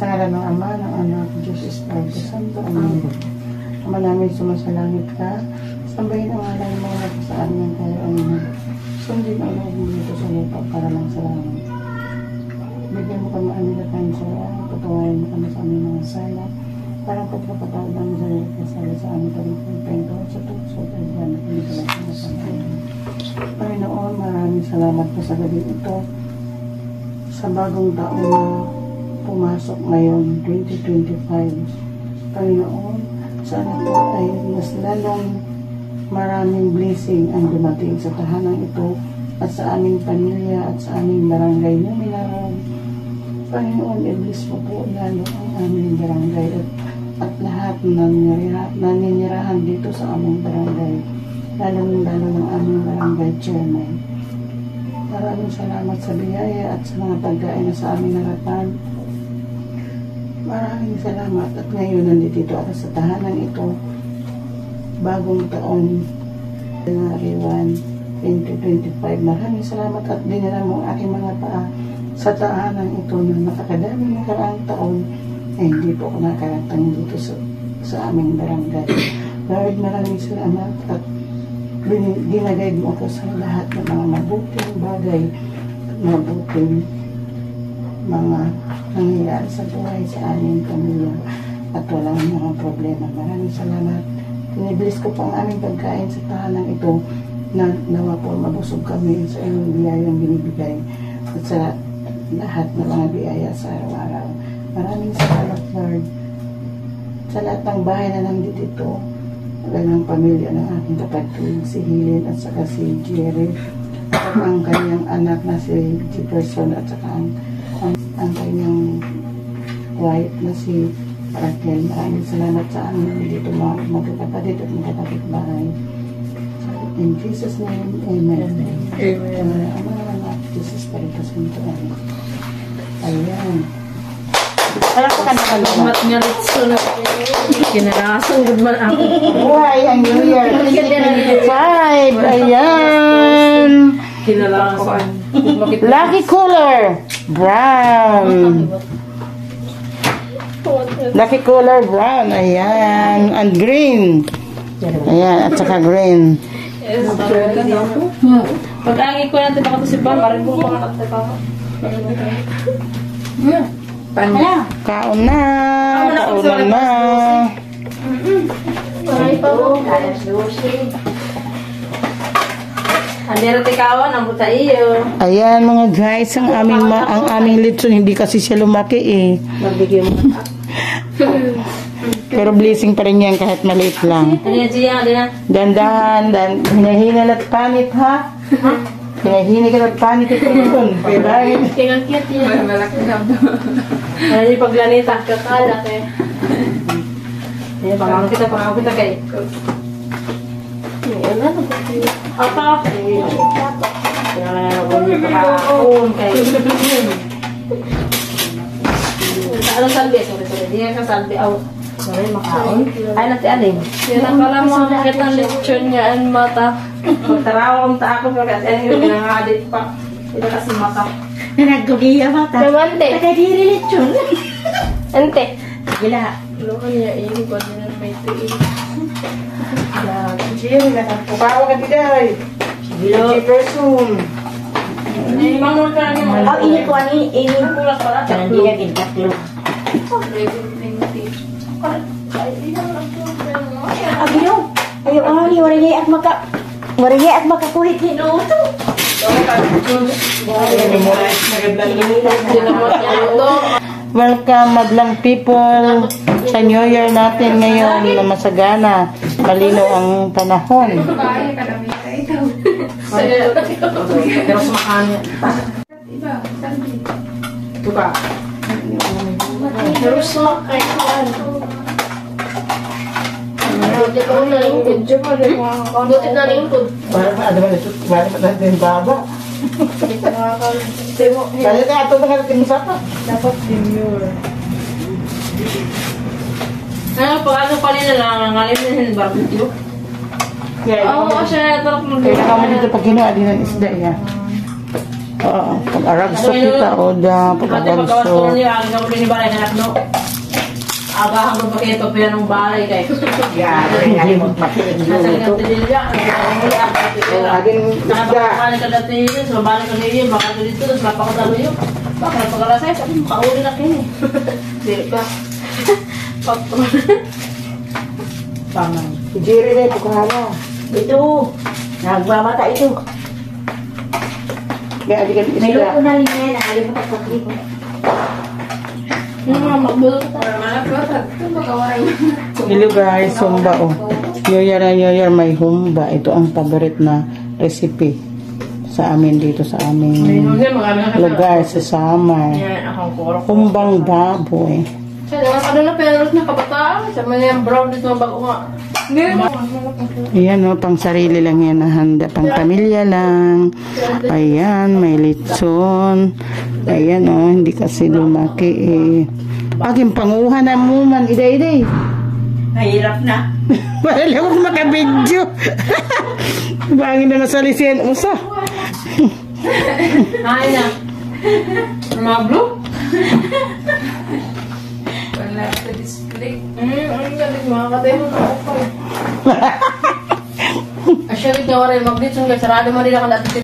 Sa ngalan ng Ama, ng Anak, Diyos Espiritu Santo. Amen. Ama namin sumasalangit ka, sambahin ang alay mo na sa amin kayo. Amen. Sundin ang loob mo dito sa lupa para lang sa langit. Bigyan mo kami aming kain sa lang, patawarin mo kami sa aming mga sala, parang pagkapatawad namin sa iyo, kasala sa aming talikong sa tukso, at yan na pinagalas na sa amin. Panginoon, maraming salamat po sa gabi ito, sa bagong taon na pumasok ngayon, 2025. Panginoon, sana po ay mas lalong maraming blessing ang dumating sa tahanang ito at sa aming pamilya at sa aming barangay na minaroon. Panginoon, i-bless mo po lalo ang aming barangay at lahat na naninirahan dito sa aming barangay, lalo ng aming barangay chairman. Maraming salamat sa biyaya at sa mga pagkain na sa aming harapan. Maraming salamat at ngayon nandito ako sa tahanan ito, bagong taon, January 1, 2025. Maraming salamat at dinala mo ang aking mga paa sa tahanan ito na nakakadaming nakaraang taon ay hindi po ako nakarating dito sa aming barangay. Lord, maraming salamat at ginagayad mo ako sa lahat ng mga mabuting bagay, mabuting mga nangyayari sa buhay sa aming pamilya at walang mga problema. Maraming salamat. Tinibilis ko po ang aming pagkain sa tahanan ito na nawa po mabusog kami sa inyong biyayang binibigay at sa lahat ng mga biyaya sa araw-araw. Maraming salamat, Lord, sa lahat ng bahay na nandito, ng pamilya ng aking kapatid, si Helen at saka si Jerry, at ang kanyang anak na si Jefferson at saka ang kanyang wife na si Raquel. Maraming salamat sa amin dito mga magkakapatid at magkakapit bahay. In Jesus' name, Amen. Amen. Ama naman, Jesus Espiritu Santo. Ayan. Wala ko ka naman. Kinarasang good man ako. Buhay ang New Year 2025. Ayan. Kinarasang. Lucky color. Brown. Lucky color brown. Ayan. And green. Ayan. At saka green. Pag-angi ko natin baka ito si Pam. Marin po mga natin pa. Kaon na. Kaon na. Andero tikawan ang buta iyo. Ayan mga guys, ang aming litson hindi kasi siya lumaki eh. Magbigay mo. Pero blessing pa rin yan kahit maliit lang. Dandahan, hinahinal at panit ha. Hinahinal at panit ito yun. Tingnan kit yan. Malaki na ito. Ano yung paglanita? Kakalak eh. Pangang kita kay. Ano na? Apa? Ano salbi? Hindi ka salbi. Sorry, makaon. Ay, nati-alim. Yan ang pala mo makita ang lechon niya ang mata. Magtarawa kong ta ako pagkat yung pinangadit pa. Ito kasi mata. Nagkugiya mata. Namante. Nakadiri lechon. Ante. Gila. Lohan niya ini ko din ang may tuin. Jim, nakapukawa ka diday. Jefferson. Mangun ka lang yung Oh, ini ko ani ini pulas pala. jangan dia kintatlo. Ayo, ayo ani waranya at makakulit ni Luto. Welcome madlang people sa New Year natin ngayon na masagana. Malino ang panahon. Terus makan. Buka. Terus makan. Buti ko na lingkod. Buti na lingkod. Ada natin baba. Kaya ka ito mga timusapa. Dapat demure. Ano pa nila nangangalim ng barbecue? Oo, siya natalak mo. Kaya kami dito pag ginawa din ng isda yan. Pag-arag sa kita o da, Ate, pag-arag pagkawas ko sa... niya, ang gawin ni Balay, hanap no. Agahan ko pa kayo ito, pero nung balay kay. Yan mo makinig Nasa dito. ganito din niya, ang muli ang kapitira. Aging isda. Nakapakakalin ka dati yun, so balik ka niyo, baka ka dito, tapos napakatalo yun. Baka pagkalasay, sabi mo, makauli na kayo. Di ba? Pamang. Si Jerry na ito kahara. Ito. Nagmamata ito. Kaya adikan May isda. luto na rin yan. Nakalimutan ko dito. Yung mga magbulot para malapot. Ito magawain. Hello guys, humba oh. New Year na New Year, may humba. Ito ang favorite na recipe sa amin dito sa aming lugar sa Samar. Yan, akong kuro. Humbang baboy. Siya, naman ka na pero na kabataan. Sa mga yung brown dito bago nga. Ayan oh, pang sarili lang yan na handa. Pang pamilya lang. Ayan, may litson. Ayan oh, hindi kasi lumaki eh. Aking panguhan na mo man, iday-iday. Mahirap na. Wala lang akong makabidyo. Bangin na nasalisiyan usa. Ay na. Mga blue? Wala sa display. Ang galing mga katay mo na ako. Asya, wait nga wala yung mag-blitz. Sarado mo rin ako dati.